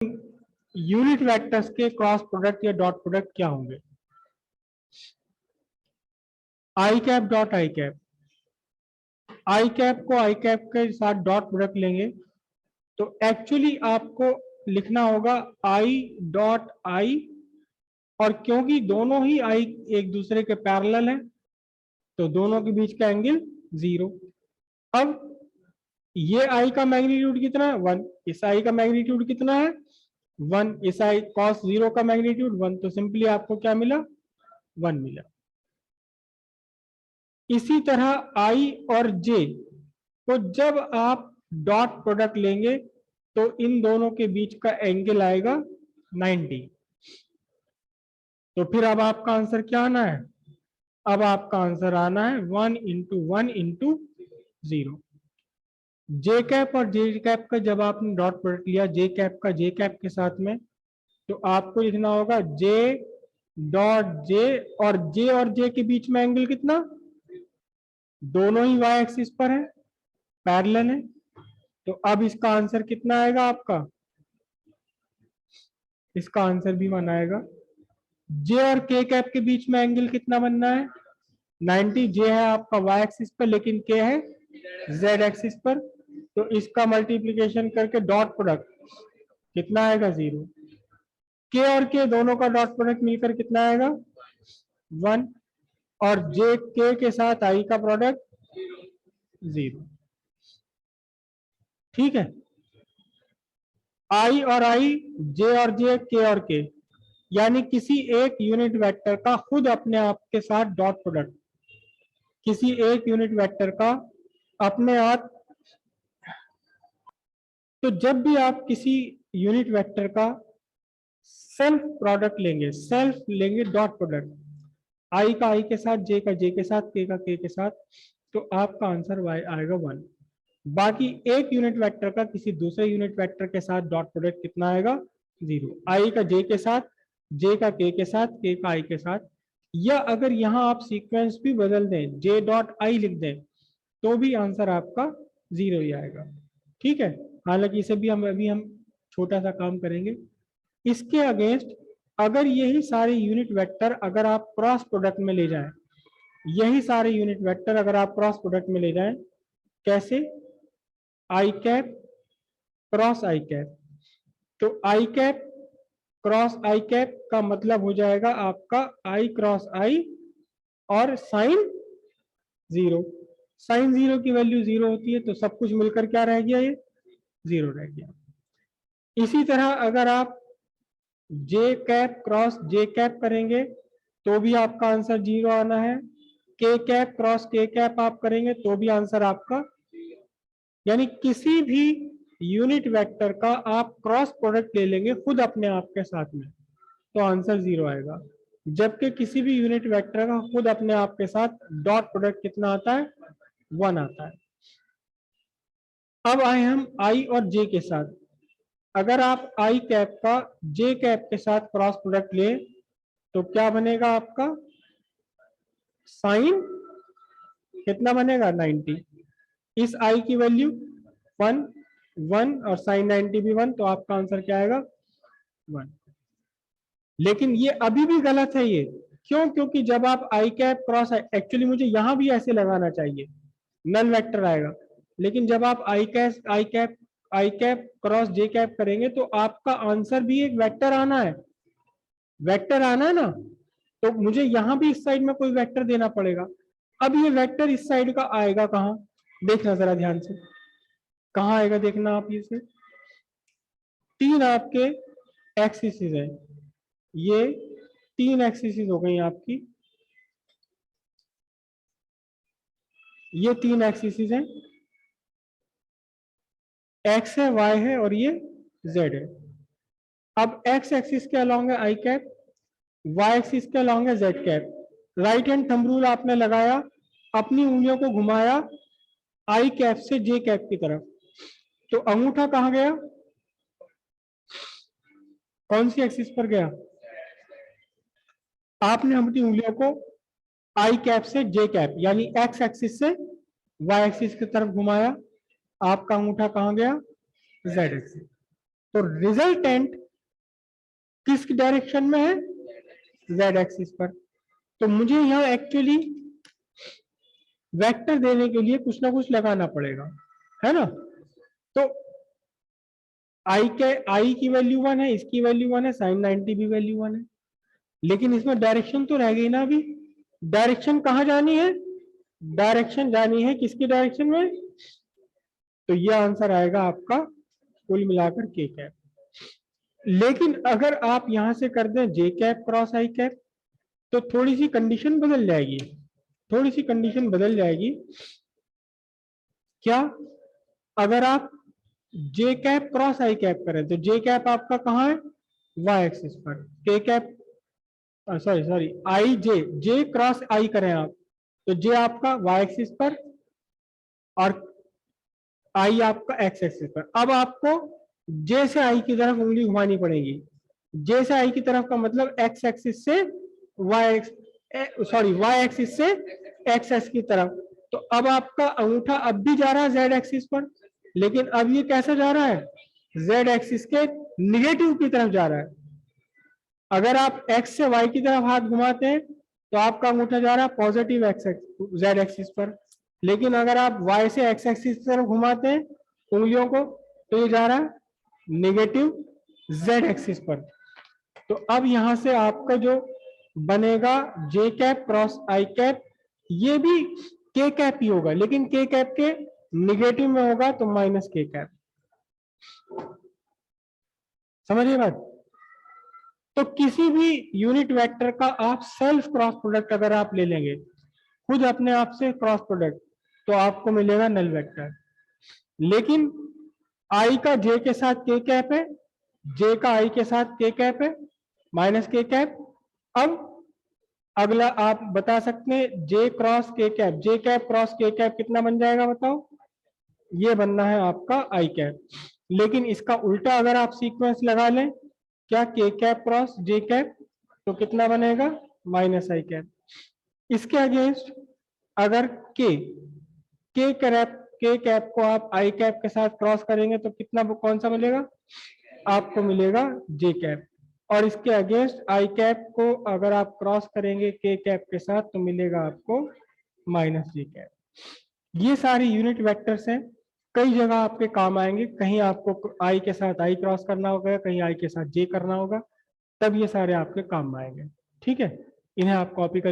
Unit vectors के cross product या dot product क्या होंगे? I cap dot i cap, i cap को आई कैप के साथ डॉट प्रोडक्ट लेंगे तो एक्चुअली आपको लिखना होगा आई डॉट आई, और क्योंकि दोनों ही आई एक दूसरे के पैरेलल हैं तो दोनों के बीच का एंगल 0। अब ये आई का मैग्नीट्यूड कितना है 1, इस आई का मैग्नीट्यूड कितना है 1, इस आई cos 0 का मैग्नीट्यूड 1, तो सिंपली आपको क्या मिला 1 मिला। इसी तरह आई और जे को जब आप डॉट प्रोडक्ट लेंगे तो इन दोनों के बीच का एंगल आएगा 90। तो फिर अब आपका आंसर क्या आना है? अब आपका आंसर आना है 1 इंटू 1 इंटू 0। जे कैप और जे कैप का जब आपने डॉट प्रोडक्ट लिया जे कैप का जे कैप के साथ में, तो आपको लिखना होगा जे डॉट जे, और जे के बीच में एंगल कितना, दोनों ही वाई एक्सिस पर है, पैरेलल है। तो अब इसका आंसर कितना आएगा आपका? इसका आंसर भी 1 आएगा। जे और के कैप के बीच में एंगल कितना बनना है 90। जे है आपका वाई एक्सिस पर लेकिन के है जेड एक्सिस पर, तो इसका मल्टीप्लीकेशन करके डॉट प्रोडक्ट कितना आएगा 0। के और के दोनों का डॉट प्रोडक्ट मिलकर कितना आएगा 1, और जे के साथ आई का प्रोडक्ट 0। ठीक है, आई और आई, जे और जे, के और के, यानी किसी एक यूनिट वेक्टर का खुद अपने आप के साथ डॉट प्रोडक्ट, किसी एक यूनिट वेक्टर का अपने आप। तो जब भी आप किसी यूनिट वेक्टर का सेल्फ प्रोडक्ट लेंगे, सेल्फ लेंगे डॉट प्रोडक्ट, आई का आई के साथ, जे का जे के साथ, के का के साथ, तो आपका आंसर वाई आएगा 1। बाकी एक यूनिट वेक्टर का किसी दूसरे यूनिट वेक्टर के साथ डॉट प्रोडक्ट कितना आएगा 0। आई का जे के साथ, जे का के साथ, के का आई के साथ, या अगर यहाँ आप सीक्वेंस भी बदल दें जे डॉट आई लिख दें तो भी आंसर आपका 0 ही आएगा। ठीक है, हालांकि इसे भी हम छोटा सा काम करेंगे। इसके अगेंस्ट अगर यही सारे यूनिट वेक्टर अगर आप क्रॉस प्रोडक्ट में ले जाएं, यही सारे यूनिट वेक्टर अगर आप क्रॉस प्रोडक्ट में ले जाएं, कैसे? आई कैप क्रॉस आई कैप, तो आई कैप क्रॉस आई कैप का मतलब हो जाएगा आपका आई क्रॉस आई और साइन 0। साइन 0 की वैल्यू 0 होती है तो सब कुछ मिलकर क्या रह गया, ये 0 रह गया। इसी तरह अगर आप जे कैप क्रॉस जे कैप करेंगे तो भी आपका आंसर 0 आना है। के कैप क्रॉस के कैप आप करेंगे तो भी आंसर आपका, यानी किसी भी यूनिट वेक्टर का आप क्रॉस प्रोडक्ट ले लेंगे खुद अपने आप के साथ में तो आंसर 0 आएगा, जबकि किसी भी यूनिट वेक्टर का खुद अपने आप के साथ डॉट प्रोडक्ट कितना आता है 1 आता है। अब आए हम आई और जे के साथ। अगर आप आई कैप का जे कैप के साथ क्रॉस प्रोडक्ट ले तो क्या बनेगा आपका, साइन कितना बनेगा 90। इस आई की वैल्यू 1 1 और साइन 90 भी 1, तो आपका आंसर क्या आएगा 1। लेकिन ये अभी भी गलत है, ये क्यों? क्योंकि जब आप आई कैप क्रॉस, एक्चुअली मुझे यहां भी ऐसे लगाना चाहिए, नल वेक्टर आएगा, लेकिन जब आप आई कैप क्रॉस जे कैप करेंगे तो आपका आंसर भी एक वेक्टर आना है, वेक्टर आना है ना, तो मुझे यहां भी इस साइड में कोई वेक्टर देना पड़ेगा। अब ये वेक्टर इस साइड का आएगा कहां, देखना जरा ध्यान से, कहां आएगा देखना आप। ये से 3 आपके एक्सिस है, ये 3 एक्सिस हो गई आपकी, ये 3 एक्सिस हैं, एक्स है, वाई है और ये जेड है। अब एक्स एक्सिस के अलॉन्ग है आई कैप, वाई एक्सिस के अलॉन्ग है Z cap. Right hand thumb rule आपने लगाया, अपनी उंगलियों को घुमाया आई कैप से जे कैप की तरफ, तो अंगूठा कहां गया, कौन सी एक्सिस पर गया? आपने अपनी उंगलियों को आई कैप से जे कैप यानी एक्स एक्सिस से वाई एक्सिस की तरफ घुमाया, आपका अंगूठा कहां गया, जेड एक्सिस। तो रिजल्टेंट किस डायरेक्शन में है, जेड एक्सिस पर। तो मुझे यहाँ एक्चुअली वेक्टर देने के लिए कुछ ना कुछ लगाना पड़ेगा, है ना। तो आई की वैल्यू 1 है, इसकी वैल्यू 1 है, साइन 90 भी वैल्यू 1 है, लेकिन इसमें डायरेक्शन तो रह गई ना अभी। डायरेक्शन कहाँ जानी है, डायरेक्शन जानी है किसकी डायरेक्शन में, तो ये आंसर आएगा आपका कुल मिलाकर के कैप। लेकिन अगर आप यहां से कर दें जे कैप क्रॉस आई कैप, तो थोड़ी सी कंडीशन बदल जाएगी, थोड़ी सी कंडीशन बदल जाएगी। क्या, अगर आप जे कैप क्रॉस आई कैप करें तो जे कैप आपका कहाँ है, वाई एक्सिस पर, k cap sorry i j cross i करें आप, तो जे आपका वाई एक्सिस पर और आई आपका एक्स एक्सिस पर। अब आपको जे से आई की तरफ उंगली घुमानी पड़ेगी। जे से आई की तरफ का मतलब एक्स एक्सिस से वाई वाई एक्सिस से एक्स एक्स की तरफ। तो अब आपका अंगूठा अब भी जा रहा है जेड एक्सिस पर, लेकिन अब ये कैसे जा रहा है, जेड एक्सिस के निगेटिव की तरफ जा रहा है। अगर आप एक्स से वाई की तरफ हाथ घुमाते हैं तो आपका अंगूठा जा रहा है पॉजिटिव एक्स जेड एक्सिस पर, लेकिन अगर आप वाई से एक्स एक्सिस की तरफ घुमाते हैं उंगलियों को तो ये जा रहा है नेगेटिव जेड एक्सिस पर। तो अब यहां से आपका जो बनेगा जे कैप क्रॉस आई कैप, ये भी के कैप ही होगा, लेकिन के कैप के निगेटिव में होगा तो माइनस के कैप। समझिए बात। तो किसी भी यूनिट वेक्टर का आप सेल्फ क्रॉस प्रोडक्ट अगर आप ले लेंगे खुद अपने आप से क्रॉस प्रोडक्ट, तो आपको मिलेगा नल वेक्टर। लेकिन आई का जे के साथ के कैप है, जे का आई के साथ के कैप है, माइनस के कैप। अब अगला आप बता सकते हैं जे क्रॉस के कैप, जे कैप क्रॉस के कैप कितना बन जाएगा बताओ, ये बनना है आपका आई कैप। लेकिन इसका उल्टा अगर आप सीक्वेंस लगा लें, क्या के कैप क्रॉस जे कैप, तो कितना बनेगा, माइनस आई कैप। इसके अगेंस्ट अगर के कैप को आप आई कैप के साथ क्रॉस करेंगे तो कितना, कौन सा मिलेगा, आपको मिलेगा जे कैप। और इसके अगेंस्ट आई कैप को अगर आप क्रॉस करेंगे के कैप के साथ तो मिलेगा आपको माइनस जे कैप। ये सारे यूनिट वेक्टर्स हैं, कई जगह आपके काम आएंगे। कहीं आपको आई के साथ आई क्रॉस करना होगा, कहीं आई के साथ जे करना होगा, तब ये सारे आपके काम आएंगे। ठीक है, इन्हें आप कॉपी कर